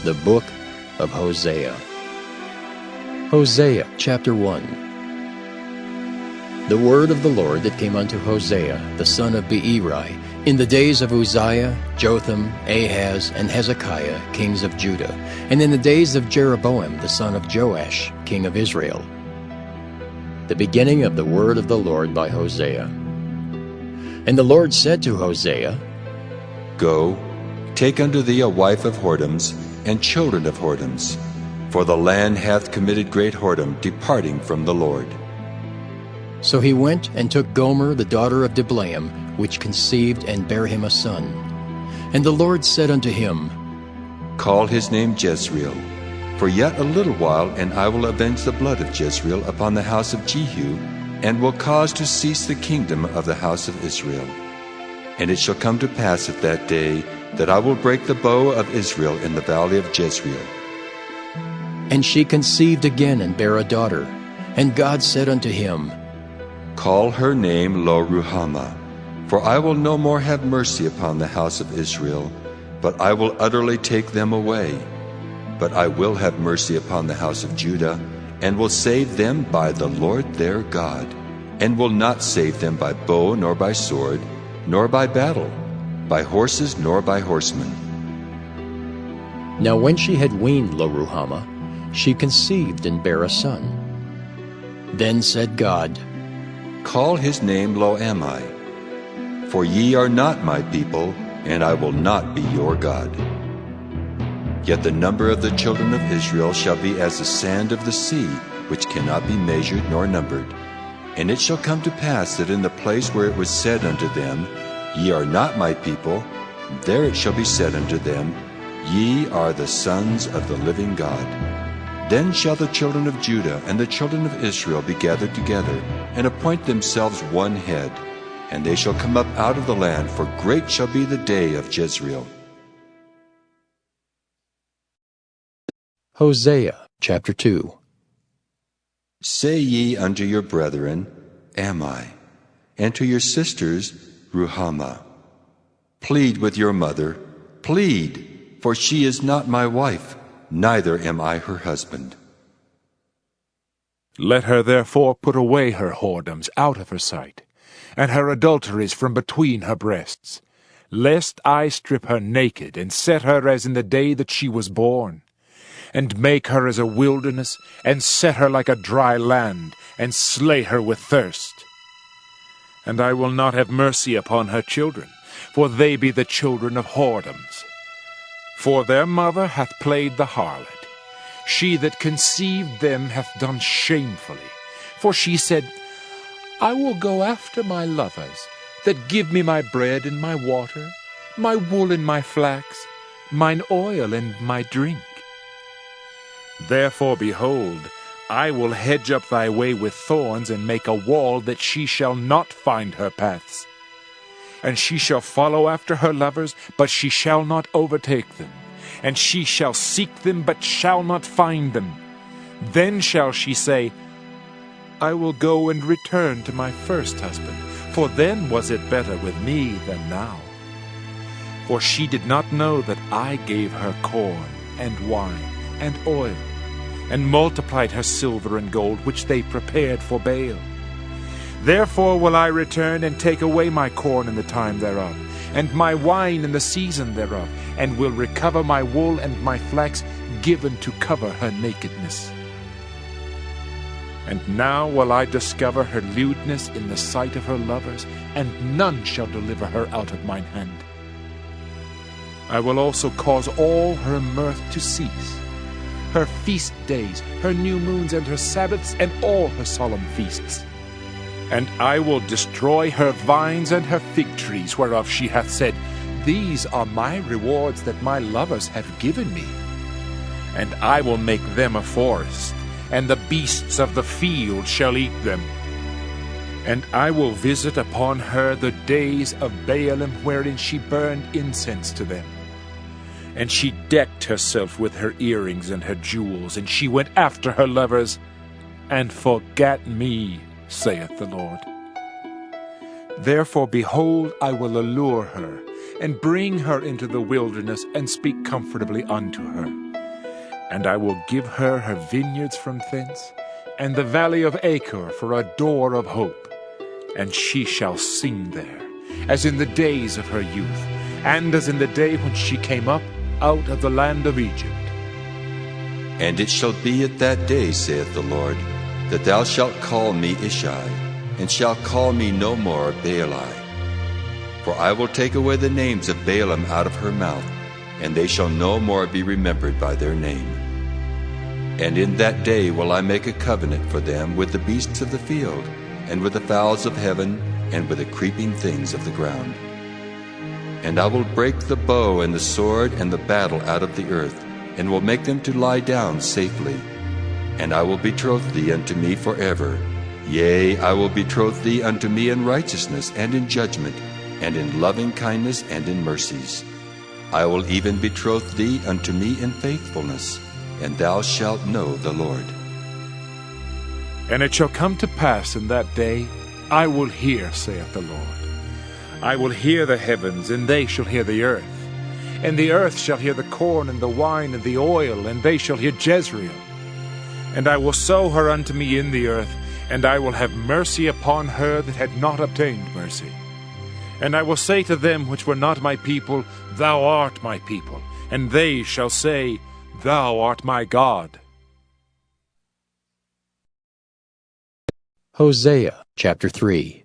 The Book of Hosea. Hosea chapter 1. The word of the Lord that came unto Hosea, the son of Beeri, in the days of Uzziah, Jotham, Ahaz, and Hezekiah, kings of Judah, and in the days of Jeroboam, the son of Joash, king of Israel. The beginning of the word of the Lord by Hosea. And the Lord said to Hosea, Go, take unto thee a wife of whoredoms, and children of whoredoms, for the land hath committed great whoredom, departing from the Lord. So he went and took Gomer the daughter of Diblaim, which conceived and bare him a son. And the Lord said unto him, Call his name Jezreel, for yet a little while, and I will avenge the blood of Jezreel upon the house of Jehu, and will cause to cease the kingdom of the house of Israel. And it shall come to pass at that day, that I will break the bow of Israel in the valley of Jezreel. And she conceived again and bare a daughter. And God said unto him, Call her name Lo-ruhamah, for I will no more have mercy upon the house of Israel, but I will utterly take them away. But I will have mercy upon the house of Judah, and will save them by the Lord their God, and will not save them by bow nor by sword, nor by battle, by horses nor by horsemen. Now when she had weaned Lo-ruhamah, she conceived and bare a son. Then said God, Call his name Lo-ammi, for ye are not my people, and I will not be your God. Yet the number of the children of Israel shall be as the sand of the sea, which cannot be measured nor numbered. And it shall come to pass that in the place where it was said unto them, Ye are not my people, there it shall be said unto them, Ye are the sons of the living God. Then shall the children of Judah and the children of Israel be gathered together, and appoint themselves one head, and they shall come up out of the land, for great shall be the day of Jezreel. Hosea chapter 2. Say ye unto your brethren, Ammi, and to your sisters, Ruhamah. Plead with your mother, plead, for she is not my wife, neither am I her husband. Let her therefore put away her whoredoms out of her sight, and her adulteries from between her breasts, lest I strip her naked, and set her as in the day that she was born, and make her as a wilderness, and set her like a dry land, and slay her with thirst. And I will not have mercy upon her children, for they be the children of whoredoms. For their mother hath played the harlot. She that conceived them hath done shamefully. For she said, I will go after my lovers, that give me my bread and my water, my wool and my flax, mine oil and my drink. Therefore, behold, I will hedge up thy way with thorns, and make a wall that she shall not find her paths. And she shall follow after her lovers, but she shall not overtake them. And she shall seek them, but shall not find them. Then shall she say, I will go and return to my first husband, for then was it better with me than now. For she did not know that I gave her corn, and wine, and oil, and multiplied her silver and gold, which they prepared for Baal. Therefore will I return and take away my corn in the time thereof, and my wine in the season thereof, and will recover my wool and my flax, given to cover her nakedness. And now will I discover her lewdness in the sight of her lovers, and none shall deliver her out of mine hand. I will also cause all her mirth to cease, her feast days, her new moons, and her Sabbaths, and all her solemn feasts. And I will destroy her vines and her fig trees, whereof she hath said, These are my rewards that my lovers have given me. And I will make them a forest, and the beasts of the field shall eat them. And I will visit upon her the days of Baalim, wherein she burned incense to them. And she decked herself with her earrings and her jewels, and she went after her lovers, and forgat me, saith the Lord. Therefore, behold, I will allure her, and bring her into the wilderness, and speak comfortably unto her. And I will give her her vineyards from thence, and the valley of Achor for a door of hope. And she shall sing there, as in the days of her youth, and as in the day when she came up out of the land of Egypt. And it shall be at that day, saith the Lord, that thou shalt call me Ishai, and shalt call me no more Baali. For I will take away the names of Baalim out of her mouth, and they shall no more be remembered by their name. And in that day will I make a covenant for them with the beasts of the field, and with the fowls of heaven, and with the creeping things of the ground. And I will break the bow and the sword and the battle out of the earth, and will make them to lie down safely. And I will betroth thee unto me forever. Yea, I will betroth thee unto me in righteousness and in judgment, and in loving kindness and in mercies. I will even betroth thee unto me in faithfulness, and thou shalt know the Lord. And it shall come to pass in that day, I will hear, saith the Lord. I will hear the heavens, and they shall hear the earth. And the earth shall hear the corn and the wine and the oil, and they shall hear Jezreel. And I will sow her unto me in the earth, and I will have mercy upon her that had not obtained mercy. And I will say to them which were not my people, Thou art my people. And they shall say, Thou art my God. Hosea chapter 3.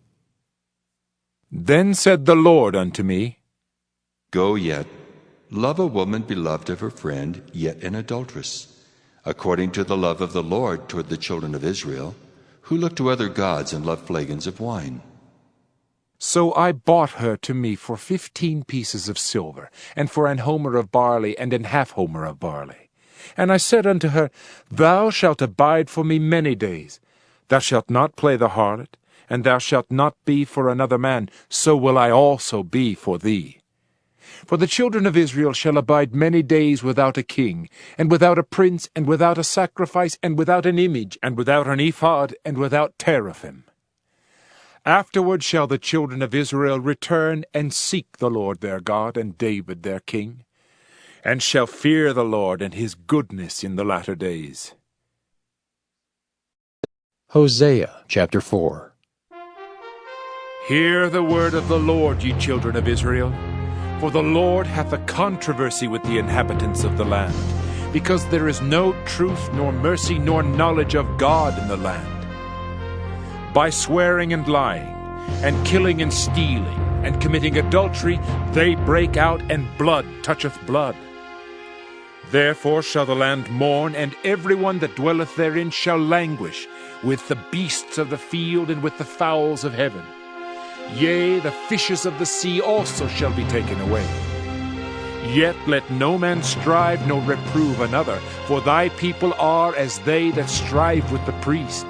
Then said the Lord unto me, Go yet, love a woman beloved of her friend, yet an adulteress, according to the love of the Lord toward the children of Israel, who look to other gods and love flagons of wine. So I bought her to me for 15 pieces of silver, and for an homer of barley, and an half homer of barley. And I said unto her, Thou shalt abide for me many days. Thou shalt not play the harlot, and thou shalt not be for another man, so will I also be for thee. For the children of Israel shall abide many days without a king, and without a prince, and without a sacrifice, and without an image, and without an ephod, and without teraphim. Afterward shall the children of Israel return and seek the Lord their God and David their king, and shall fear the Lord and his goodness in the latter days. Hosea chapter 4. Hear the word of the Lord, ye children of Israel. For the Lord hath a controversy with the inhabitants of the land, because there is no truth, nor mercy, nor knowledge of God in the land. By swearing and lying, and killing and stealing, and committing adultery, they break out, and blood toucheth blood. Therefore shall the land mourn, and every one that dwelleth therein shall languish, with the beasts of the field, and with the fowls of heaven. Yea, the fishes of the sea also shall be taken away. Yet let no man strive nor reprove another, for thy people are as they that strive with the priest.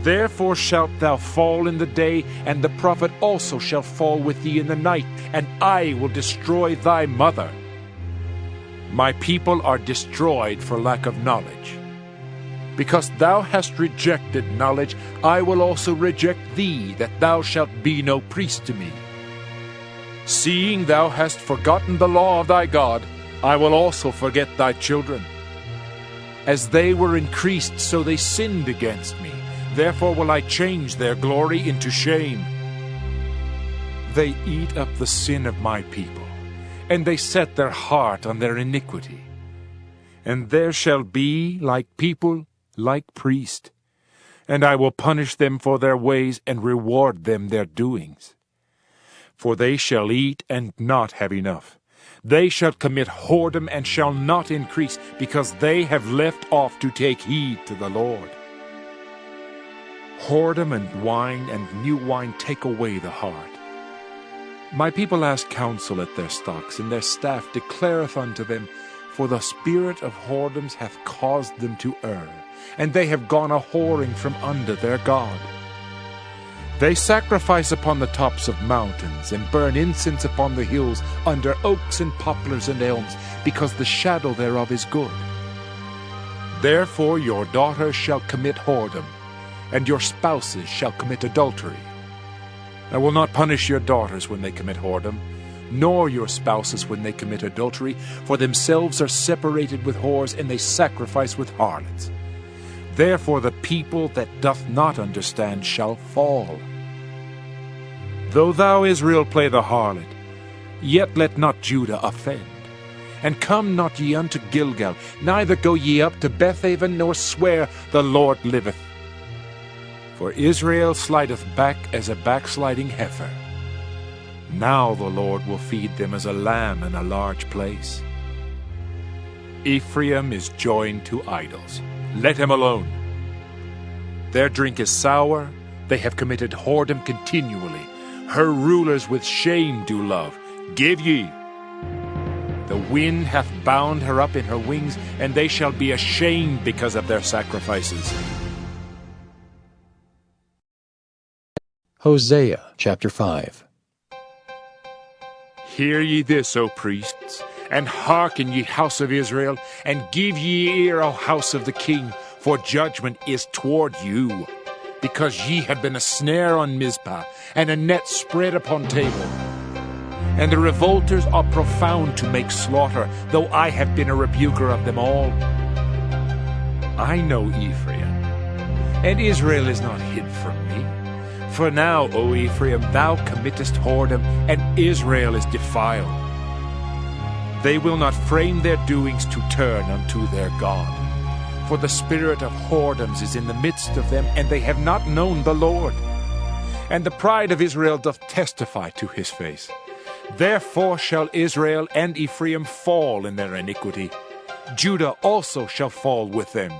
Therefore shalt thou fall in the day, and the prophet also shall fall with thee in the night, and I will destroy thy mother. My people are destroyed for lack of knowledge. Because thou hast rejected knowledge, I will also reject thee, that thou shalt be no priest to me. Seeing thou hast forgotten the law of thy God, I will also forget thy children. As they were increased, so they sinned against me. Therefore will I change their glory into shame. They eat up the sin of my people, and they set their heart on their iniquity. And there shall be, like people, like priest, and I will punish them for their ways, and reward them their doings. For they shall eat and not have enough. They shall commit whoredom and shall not increase, because they have left off to take heed to the Lord. Whoredom and wine and new wine take away the heart. My people ask counsel at their stocks, and their staff declareth unto them, for the spirit of whoredoms hath caused them to err, and they have gone a whoring from under their God. They sacrifice upon the tops of mountains, and burn incense upon the hills, under oaks and poplars and elms, because the shadow thereof is good. Therefore your daughters shall commit whoredom, and your spouses shall commit adultery. I will not punish your daughters when they commit whoredom, nor your spouses when they commit adultery, for themselves are separated with whores, and they sacrifice with harlots. Therefore the people that doth not understand shall fall. Though thou, Israel, play the harlot, yet let not Judah offend. And come not ye unto Gilgal, neither go ye up to Bethaven, nor swear, The Lord liveth. For Israel slideth back as a backsliding heifer. Now the Lord will feed them as a lamb in a large place. Ephraim is joined to idols. Let him alone. Their drink is sour, they have committed whoredom continually. Her rulers with shame do love. Give ye. The wind hath bound her up in her wings, and they shall be ashamed because of their sacrifices. Hosea chapter 5. Hear ye this, O priests, and hearken, ye house of Israel, and give ye ear, O house of the king, for judgment is toward you, because ye have been a snare on Mizpah, and a net spread upon Tabor. And the revolters are profound to make slaughter, though I have been a rebuker of them all. I know Ephraim, and Israel is not hid from me. For now, O Ephraim, thou committest whoredom, and Israel is defiled. They will not frame their doings to turn unto their God. For the spirit of whoredoms is in the midst of them, and they have not known the Lord. And the pride of Israel doth testify to his face. Therefore shall Israel and Ephraim fall in their iniquity. Judah also shall fall with them.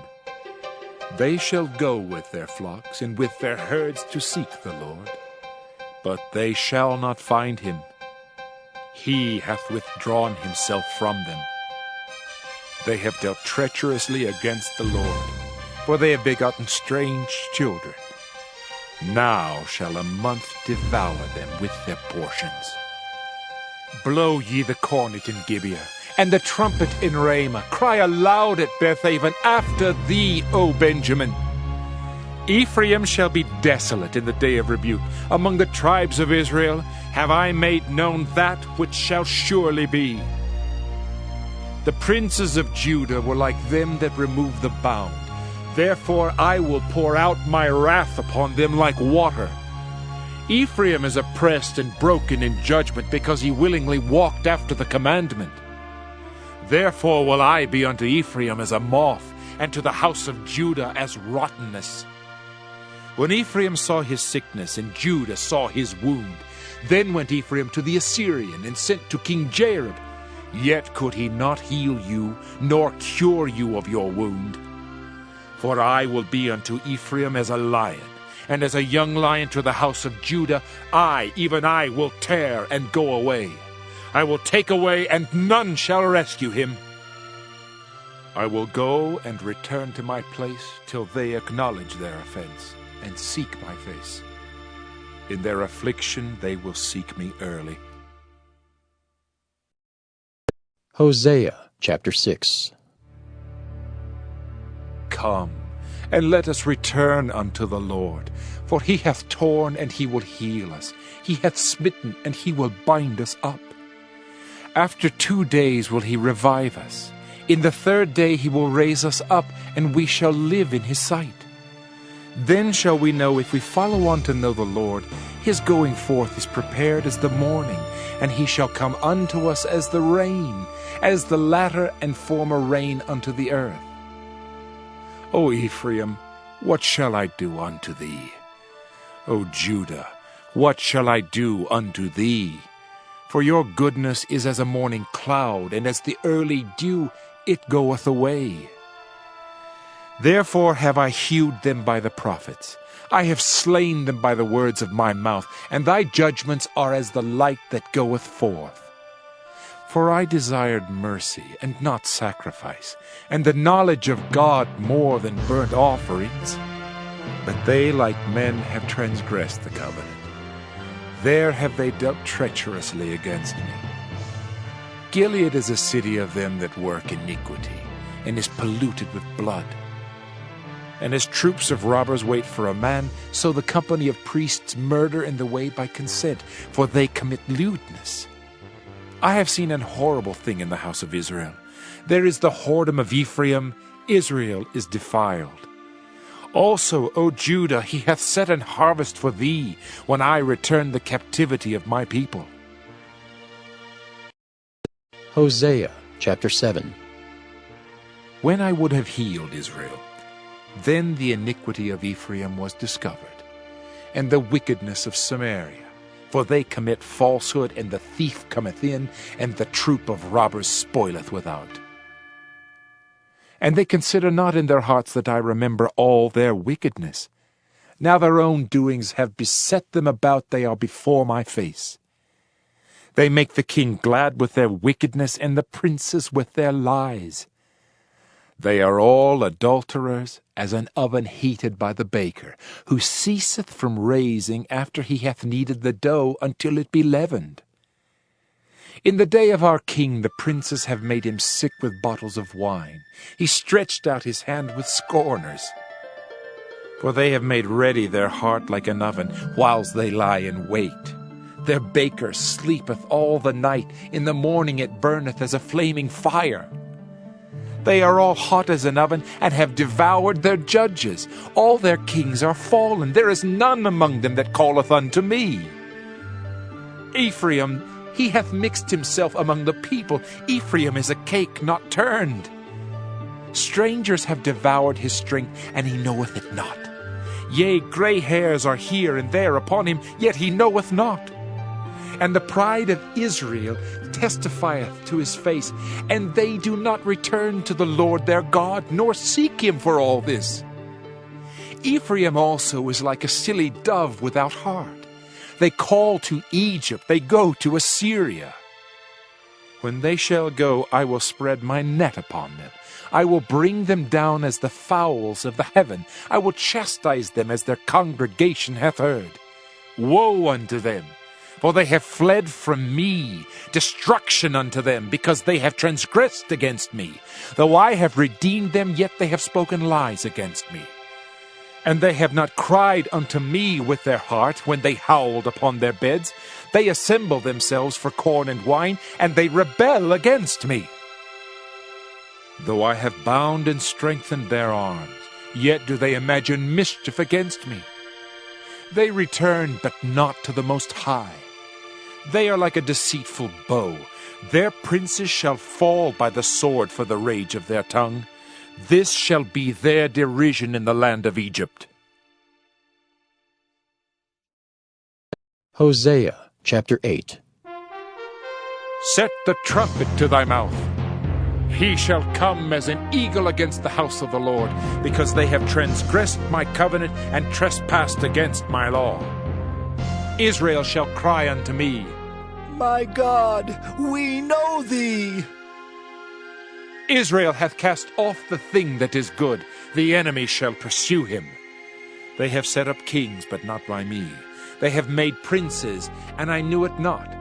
They shall go with their flocks and with their herds to seek the Lord. But they shall not find him. He hath withdrawn himself from them. They have dealt treacherously against the Lord, for they have begotten strange children. Now shall a month devour them with their portions. Blow ye the cornet in Gibeah, and the trumpet in Ramah. Cry aloud at Bethaven, after thee, O Benjamin. Ephraim shall be desolate in the day of rebuke. Among the tribes of Israel have I made known that which shall surely be. The princes of Judah were like them that remove the bound. Therefore I will pour out my wrath upon them like water. Ephraim is oppressed and broken in judgment, because he willingly walked after the commandment. Therefore will I be unto Ephraim as a moth, and to the house of Judah as rottenness. When Ephraim saw his sickness, and Judah saw his wound, then went Ephraim to the Assyrian, and sent to King Jareb. Yet could he not heal you, nor cure you of your wound. For I will be unto Ephraim as a lion, and as a young lion to the house of Judah. I, even I, will tear and go away. I will take away, and none shall rescue him. I will go and return to my place till they acknowledge their offense, and seek my face. In their affliction they will seek me early. Hosea chapter 6. Come, and let us return unto the Lord. For he hath torn, and he will heal us. He hath smitten, and he will bind us up. After 2 days will he revive us. In the 3rd day he will raise us up, and we shall live in his sight. Then shall we know, if we follow on to know the Lord, his going forth is prepared as the morning, and he shall come unto us as the rain, as the latter and former rain unto the earth. O Ephraim, what shall I do unto thee? O Judah, what shall I do unto thee? For your goodness is as a morning cloud, and as the early dew, it goeth away. Therefore have I hewed them by the prophets. I have slain them by the words of my mouth, and thy judgments are as the light that goeth forth. For I desired mercy, and not sacrifice, and the knowledge of God more than burnt offerings. But they, like men, have transgressed the covenant. There have they dealt treacherously against me. Gilead is a city of them that work iniquity, and is polluted with blood. And as troops of robbers wait for a man, so the company of priests murder in the way by consent, for they commit lewdness. I have seen an horrible thing in the house of Israel. There is the whoredom of Ephraim, Israel is defiled. Also, O Judah, he hath set an harvest for thee, when I return the captivity of my people. Hosea chapter 7. When I would have healed Israel, then the iniquity of Ephraim was discovered, and the wickedness of Samaria. For they commit falsehood, and the thief cometh in, and the troop of robbers spoileth without. And they consider not in their hearts that I remember all their wickedness. Now their own doings have beset them about, they are before my face. They make the king glad with their wickedness, and the princes with their lies. They are all adulterers, as an oven heated by the baker, who ceaseth from raising after he hath kneaded the dough until it be leavened. In the day of our king the princes have made him sick with bottles of wine. He stretched out his hand with scorners. For they have made ready their heart like an oven, whiles they lie in wait. Their baker sleepeth all the night, in the morning it burneth as a flaming fire. They are all hot as an oven, and have devoured their judges. All their kings are fallen, there is none among them that calleth unto me. Ephraim, he hath mixed himself among the people. Ephraim is a cake not turned. Strangers have devoured his strength, and he knoweth it not. Yea, gray hairs are here and there upon him, yet he knoweth not. And the pride of Israel testifieth to his face, and they do not return to the Lord their God, nor seek him for all this. Ephraim also is like a silly dove without heart. They call to Egypt, they go to Assyria. When they shall go, I will spread my net upon them. I will bring them down as the fowls of the heaven. I will chastise them as their congregation hath heard. Woe unto them! For they have fled from me, destruction unto them, because they have transgressed against me. Though I have redeemed them, yet they have spoken lies against me. And they have not cried unto me with their heart when they howled upon their beds. They assemble themselves for corn and wine, and they rebel against me. Though I have bound and strengthened their arms, yet do they imagine mischief against me. They return, but not to the Most High. They are like a deceitful bow. Their princes shall fall by the sword for the rage of their tongue. This shall be their derision in the land of Egypt. Hosea chapter 8. Set the trumpet to thy mouth. He shall come as an eagle against the house of the Lord, because they have transgressed my covenant and trespassed against my law. Israel shall cry unto me, My God, we know thee. Israel hath cast off the thing that is good. The enemy shall pursue him. They have set up kings, but not by me. They have made princes, and I knew it not.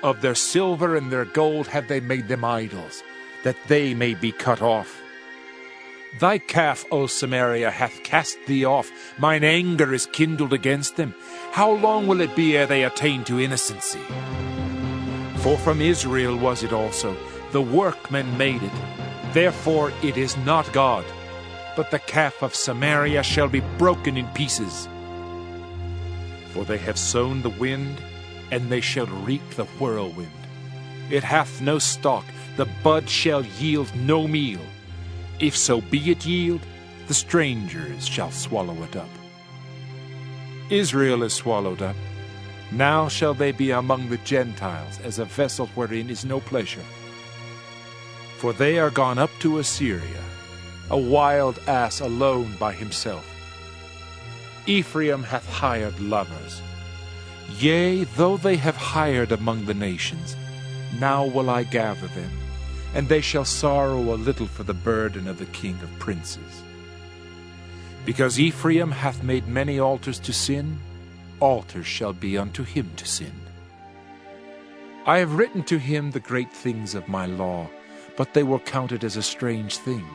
Of their silver and their gold have they made them idols, that they may be cut off. Thy calf, O Samaria, hath cast thee off. Mine anger is kindled against them. How long will it be ere they attain to innocency? For from Israel was it also. The workmen made it. Therefore it is not God. But the calf of Samaria shall be broken in pieces. For they have sown the wind, and they shall reap the whirlwind. It hath no stalk, the bud shall yield no meal. If so be it yield, the strangers shall swallow it up. Israel is swallowed up. Now shall they be among the Gentiles, as a vessel wherein is no pleasure. For they are gone up to Assyria, a wild ass alone by himself. Ephraim hath hired lovers. Yea, though they have hired among the nations, now will I gather them, and they shall sorrow a little for the burden of the king of princes. Because Ephraim hath made many altars to sin, altars shall be unto him to sin. I have written to him the great things of my law, but they will count it as a strange thing.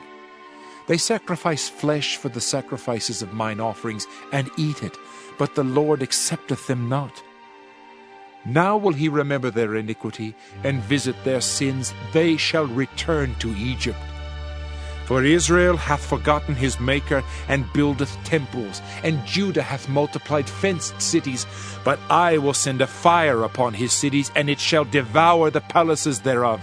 They sacrifice flesh for the sacrifices of mine offerings, and eat it, but the Lord accepteth them not. Now will he remember their iniquity, and visit their sins. They shall return to Egypt. For Israel hath forgotten his Maker, and buildeth temples, and Judah hath multiplied fenced cities. But I will send a fire upon his cities, and it shall devour the palaces thereof.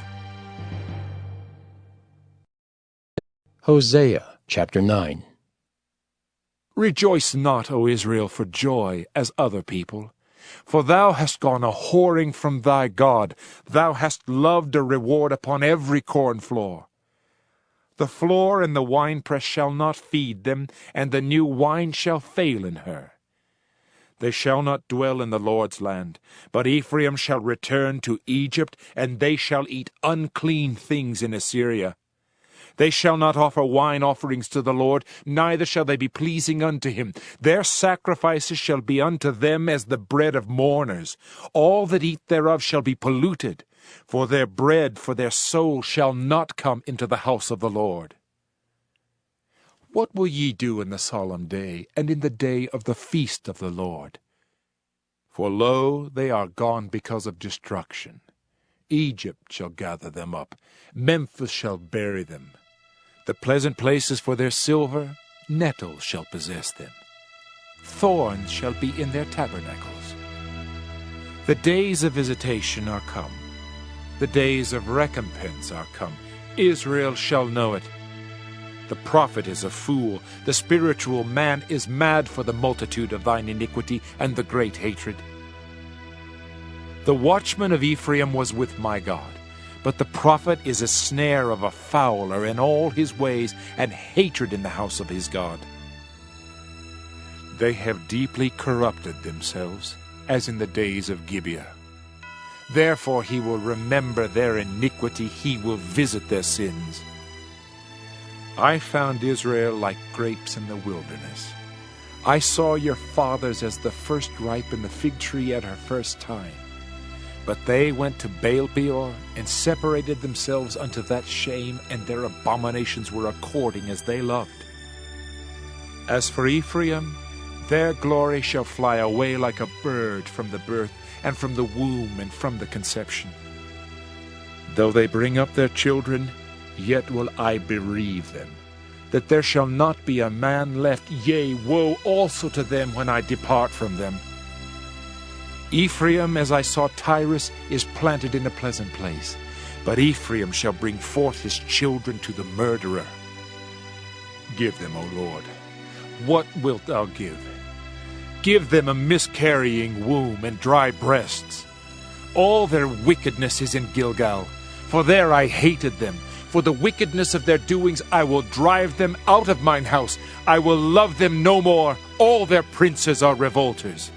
Hosea chapter 9. Rejoice not, O Israel, for joy, as other people. For thou hast gone a whoring from thy God. Thou hast loved a reward upon every corn floor. The floor and the winepress shall not feed them, and the new wine shall fail in her. They shall not dwell in the Lord's land, but Ephraim shall return to Egypt, and they shall eat unclean things in Assyria. They shall not offer wine offerings to the Lord, neither shall they be pleasing unto him. Their sacrifices shall be unto them as the bread of mourners. All that eat thereof shall be polluted, for their bread for their soul shall not come into the house of the Lord. What will ye do in the solemn day, and in the day of the feast of the Lord? For lo, they are gone because of destruction. Egypt shall gather them up, Memphis shall bury them. The pleasant places for their silver, nettles shall possess them. Thorns shall be in their tabernacles. The days of visitation are come. The days of recompense are come. Israel shall know it. The prophet is a fool. The spiritual man is mad for the multitude of thine iniquity and the great hatred. The watchman of Ephraim was with my God. But the prophet is a snare of a fowler in all his ways, and hatred in the house of his God. They have deeply corrupted themselves, as in the days of Gibeah. Therefore he will remember their iniquity, he will visit their sins. I found Israel like grapes in the wilderness. I saw your fathers as the first ripe in the fig tree at her first time. But they went to Baal-peor, and separated themselves unto that shame, and their abominations were according as they loved. As for Ephraim, their glory shall fly away like a bird from the birth, and from the womb, and from the conception. Though they bring up their children, yet will I bereave them, that there shall not be a man left, yea, woe also to them when I depart from them. Ephraim, as I saw Tyrus, is planted in a pleasant place, but Ephraim shall bring forth his children to the murderer. Give them, O Lord, what wilt thou give? Give them a miscarrying womb and dry breasts. All their wickedness is in Gilgal, for there I hated them. For the wickedness of their doings I will drive them out of mine house. I will love them no more. All their princes are revolters.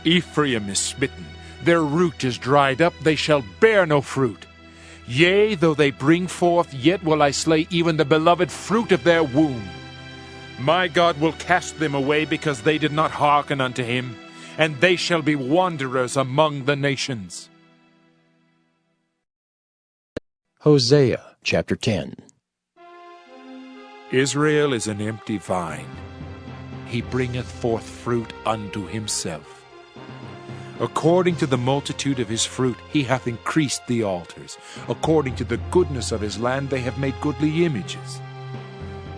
Ephraim is smitten, their root is dried up, they shall bear no fruit. Yea, though they bring forth, yet will I slay even the beloved fruit of their womb. My God will cast them away, because they did not hearken unto him, and they shall be wanderers among the nations. Hosea chapter 10. Israel is an empty vine. He bringeth forth fruit unto himself. According to the multitude of his fruit he hath increased the altars. According to the goodness of his land they have made goodly images.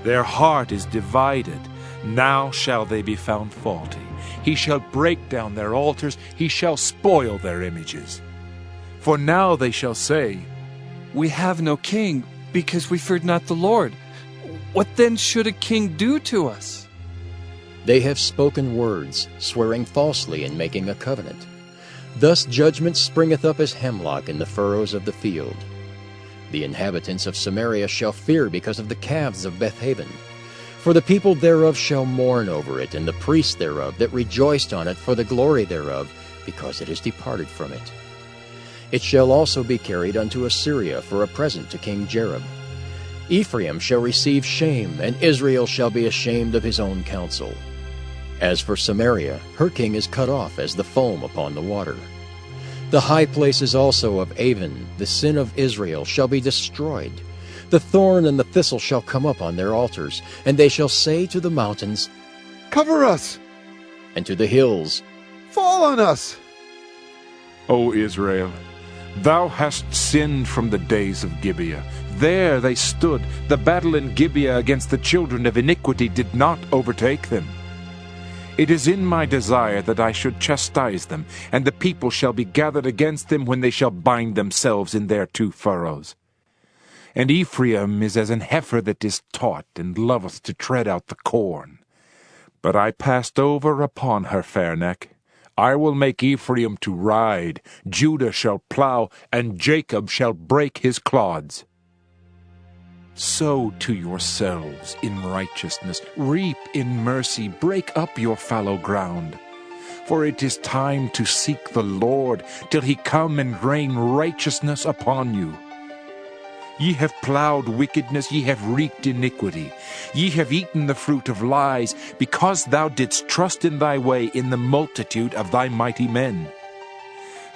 Their heart is divided. Now shall they be found faulty. He shall break down their altars. He shall spoil their images. For now they shall say, We have no king, because we feared not the Lord. What then should a king do to us? They have spoken words, swearing falsely and making a covenant. Thus judgment springeth up as hemlock in the furrows of the field. The inhabitants of Samaria shall fear because of the calves of Bethaven. For the people thereof shall mourn over it, and the priests thereof that rejoiced on it for the glory thereof, because it is departed from it. It shall also be carried unto Assyria for a present to King Jareb. Ephraim shall receive shame, and Israel shall be ashamed of his own counsel. As for Samaria, her king is cut off as the foam upon the water. The high places also of Avon, the sin of Israel, shall be destroyed. The thorn and the thistle shall come up on their altars, and they shall say to the mountains, Cover us! and to the hills, Fall on us! O Israel, thou hast sinned from the days of Gibeah. There they stood. The battle in Gibeah against the children of iniquity did not overtake them. It is in my desire that I should chastise them, and the people shall be gathered against them when they shall bind themselves in their two furrows. And Ephraim is as an heifer that is taught, and loveth to tread out the corn. But I passed over upon her fair neck. I will make Ephraim to ride, Judah shall plow, and Jacob shall break his clods. Sow to yourselves in righteousness, reap in mercy, break up your fallow ground. For it is time to seek the Lord, till he come and rain righteousness upon you. Ye have plowed wickedness, ye have reaped iniquity. Ye have eaten the fruit of lies, because thou didst trust in thy way in the multitude of thy mighty men.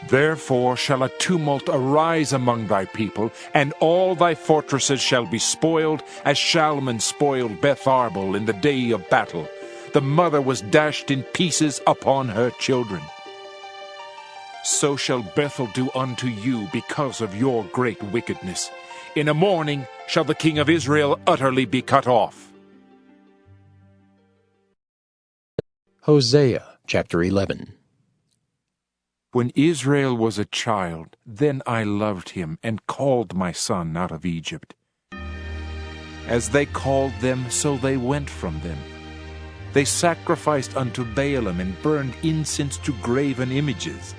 Therefore shall a tumult arise among thy people, and all thy fortresses shall be spoiled, as Shalman spoiled Beth Arbel in the day of battle. The mother was dashed in pieces upon her children. So shall Bethel do unto you because of your great wickedness. In a morning shall the king of Israel utterly be cut off. Hosea chapter 11. When Israel was a child, then I loved him and called my son out of Egypt. As they called them, so they went from them. They sacrificed unto Baalim and burned incense to graven images.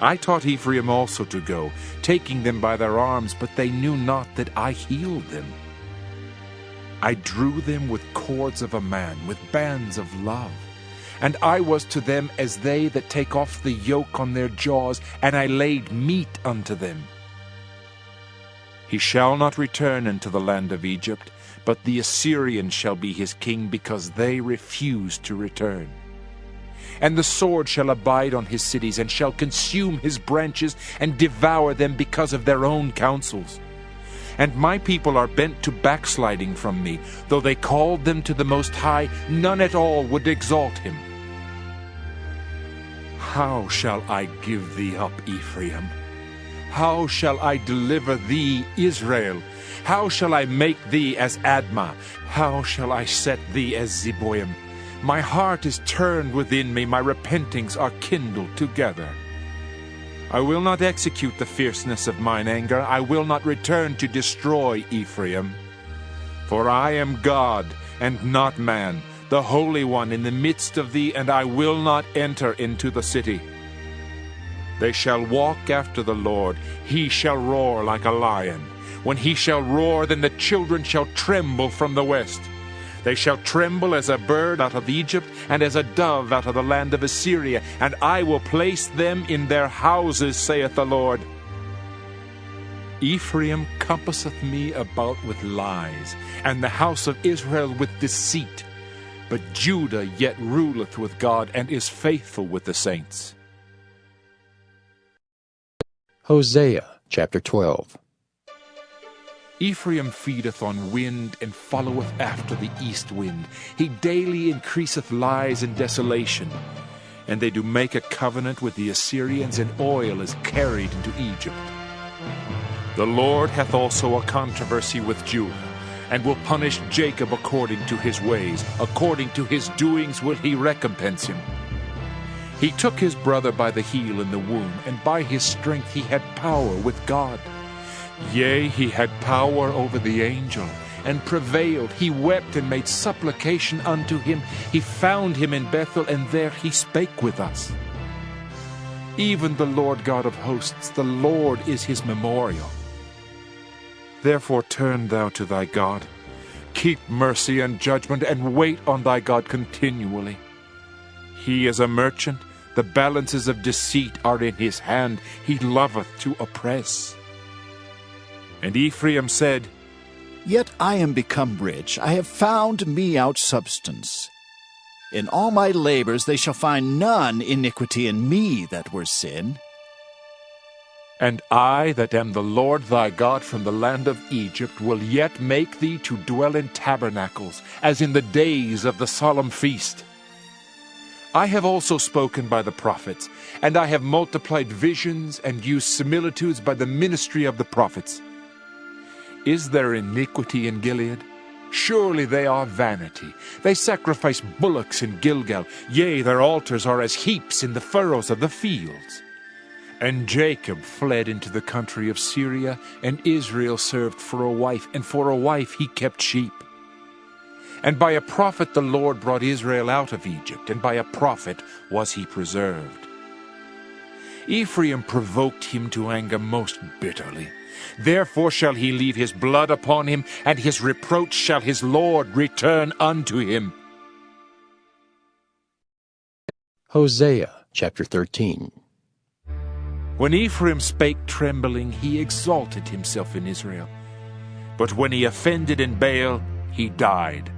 I taught Ephraim also to go, taking them by their arms, but they knew not that I healed them. I drew them with cords of a man, with bands of love. And I was to them as they that take off the yoke on their jaws, and I laid meat unto them. He shall not return into the land of Egypt, but the Assyrian shall be his king, because they refuse to return. And the sword shall abide on his cities, and shall consume his branches, and devour them because of their own counsels. And my people are bent to backsliding from me. Though they called them to the Most High, none at all would exalt him. How shall I give thee up, Ephraim? How shall I deliver thee, Israel? How shall I make thee as Admah? How shall I set thee as Zeboim? My heart is turned within me, my repentings are kindled together. I will not execute the fierceness of mine anger, I will not return to destroy Ephraim. For I am God, and not man, the Holy One in the midst of thee, and I will not enter into the city. They shall walk after the Lord, he shall roar like a lion. When he shall roar, then the children shall tremble from the west. They shall tremble as a bird out of Egypt, and as a dove out of the land of Assyria, and I will place them in their houses, saith the Lord. Ephraim compasseth me about with lies, and the house of Israel with deceit. But Judah yet ruleth with God, and is faithful with the saints. Hosea chapter 12. Ephraim feedeth on wind, and followeth after the east wind. He daily increaseth lies and desolation. And they do make a covenant with the Assyrians, and oil is carried into Egypt. The Lord hath also a controversy with Judah, and will punish Jacob according to his ways. According to his doings will he recompense him. He took his brother by the heel in the womb, and by his strength he had power with God. Yea, he had power over the angel, and prevailed. He wept and made supplication unto him. He found him in Bethel, and there he spake with us. Even the Lord God of hosts, the Lord is his memorial. Therefore turn thou to thy God. Keep mercy and judgment, and wait on thy God continually. He is a merchant. The balances of deceit are in his hand. He loveth to oppress. And Ephraim said, Yet I am become rich, I have found me out substance. In all my labors they shall find none iniquity in me that were sin. And I, that am the Lord thy God from the land of Egypt, will yet make thee to dwell in tabernacles, as in the days of the solemn feast. I have also spoken by the prophets, and I have multiplied visions and used similitudes by the ministry of the prophets. Is there iniquity in Gilead? Surely they are vanity. They sacrifice bullocks in Gilgal. Yea, their altars are as heaps in the furrows of the fields. And Jacob fled into the country of Syria, and Israel served for a wife, and for a wife he kept sheep. And by a prophet the Lord brought Israel out of Egypt, and by a prophet was he preserved. Ephraim provoked him to anger most bitterly. Therefore shall he leave his blood upon him, and his reproach shall his Lord return unto him. Hosea chapter 13. When Ephraim spake trembling, he exalted himself in Israel. But when he offended in Baal, he died.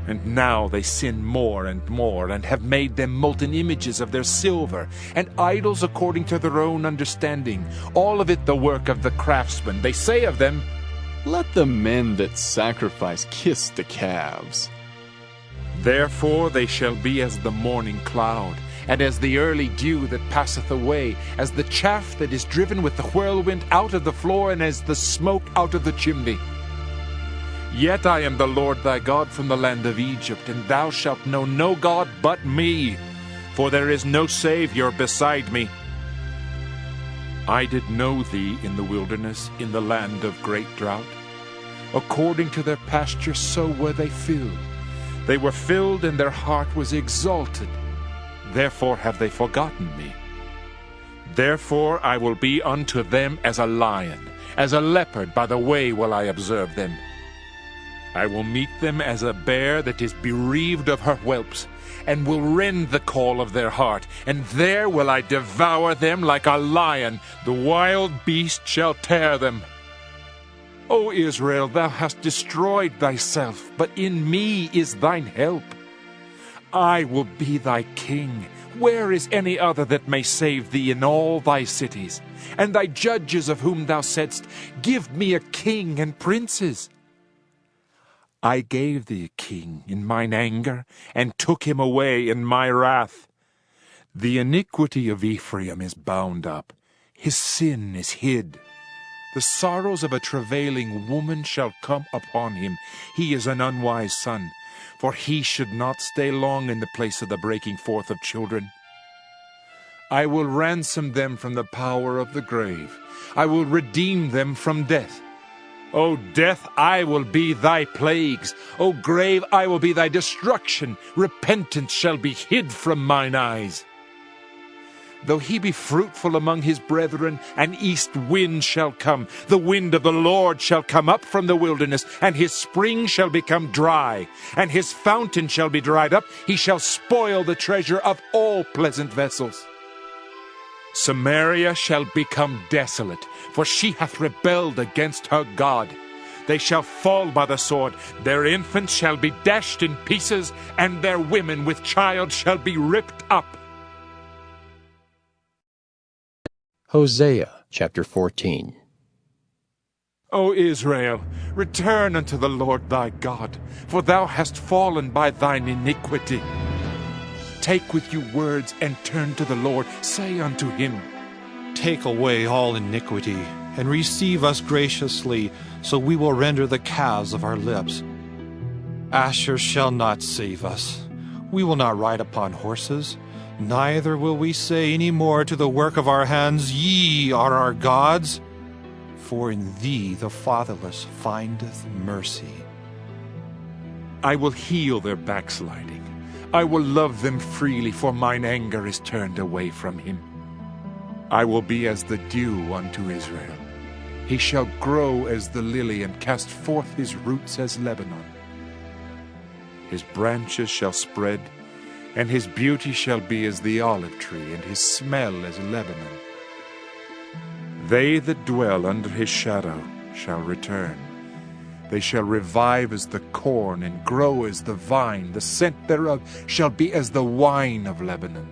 And now they sin more and more, and have made them molten images of their silver, and idols according to their own understanding, all of it the work of the craftsman. They say of them, Let the men that sacrifice kiss the calves. Therefore they shall be as the morning cloud, and as the early dew that passeth away, as the chaff that is driven with the whirlwind out of the floor, and as the smoke out of the chimney. Yet I am the Lord thy God from the land of Egypt, and thou shalt know no God but me, for there is no Savior beside me. I did know thee in the wilderness, in the land of great drought. According to their pasture so were they filled. They were filled, and their heart was exalted. Therefore have they forgotten me. Therefore I will be unto them as a lion, as a leopard by the way will I observe them. I will meet them as a bear that is bereaved of her whelps, and will rend the caul of their heart, and there will I devour them like a lion. The wild beast shall tear them. O Israel, thou hast destroyed thyself, but in me is thine help. I will be thy king. Where is any other that may save thee in all thy cities? And thy judges of whom thou saidst, Give me a king and princes. I gave thee a king in mine anger, and took him away in my wrath. The iniquity of Ephraim is bound up, his sin is hid. The sorrows of a travailing woman shall come upon him. He is an unwise son, for he should not stay long in the place of the breaking forth of children. I will ransom them from the power of the grave. I will redeem them from death. O death, I will be thy plagues. O grave, I will be thy destruction. Repentance shall be hid from mine eyes. Though he be fruitful among his brethren, an east wind shall come. The wind of the Lord shall come up from the wilderness, and his spring shall become dry, and his fountain shall be dried up. He shall spoil the treasure of all pleasant vessels. Samaria shall become desolate, for she hath rebelled against her God. They shall fall by the sword, their infants shall be dashed in pieces, and their women with child shall be ripped up. Hosea chapter 14. O Israel, return unto the Lord thy God, for thou hast fallen by thine iniquity. Take with you words and turn to the Lord. Say unto him, Take away all iniquity, and receive us graciously, so we will render the calves of our lips. Asher shall not save us. We will not ride upon horses, neither will we say any more to the work of our hands, Ye are our gods. For in thee the fatherless findeth mercy. I will heal their backsliding. I will love them freely, for mine anger is turned away from him. I will be as the dew unto Israel. He shall grow as the lily, and cast forth his roots as Lebanon. His branches shall spread, and his beauty shall be as the olive tree, and his smell as Lebanon. They that dwell under his shadow shall return. They shall revive as the corn, and grow as the vine. The scent thereof shall be as the wine of Lebanon.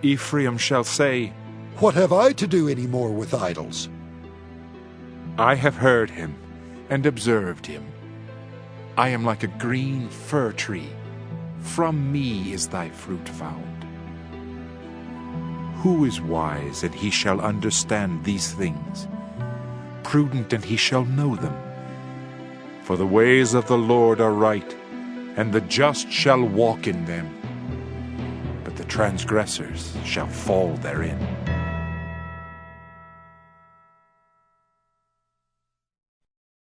Ephraim shall say, What have I to do any more with idols? I have heard him and observed him. I am like a green fir tree, From me is thy fruit found. Who is wise, and he shall understand these things? Prudent, and he shall know them. For the ways of the Lord are right, and the just shall walk in them, but the transgressors shall fall therein.